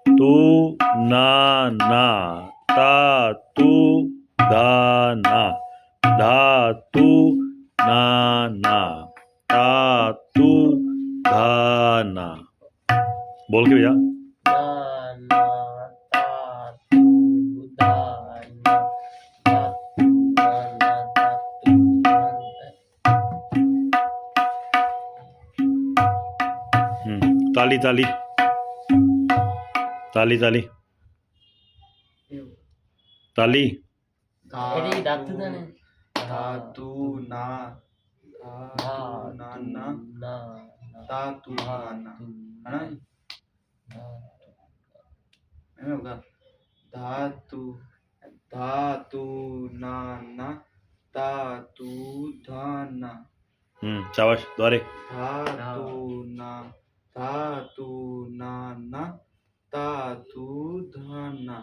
तू ना ना धातु धाना धातु ना ना धातु धाना बोल के भैया ना ता तू दा ना ता तू ना ना ता तू ताली ताली ताली ताली ताली એડી ધાતુ ને धातु ना ना धातु नाना है ना जी होगा धातु धातु नाना धातु धाना शाबाश द्वारे धातु नाना धातु धाना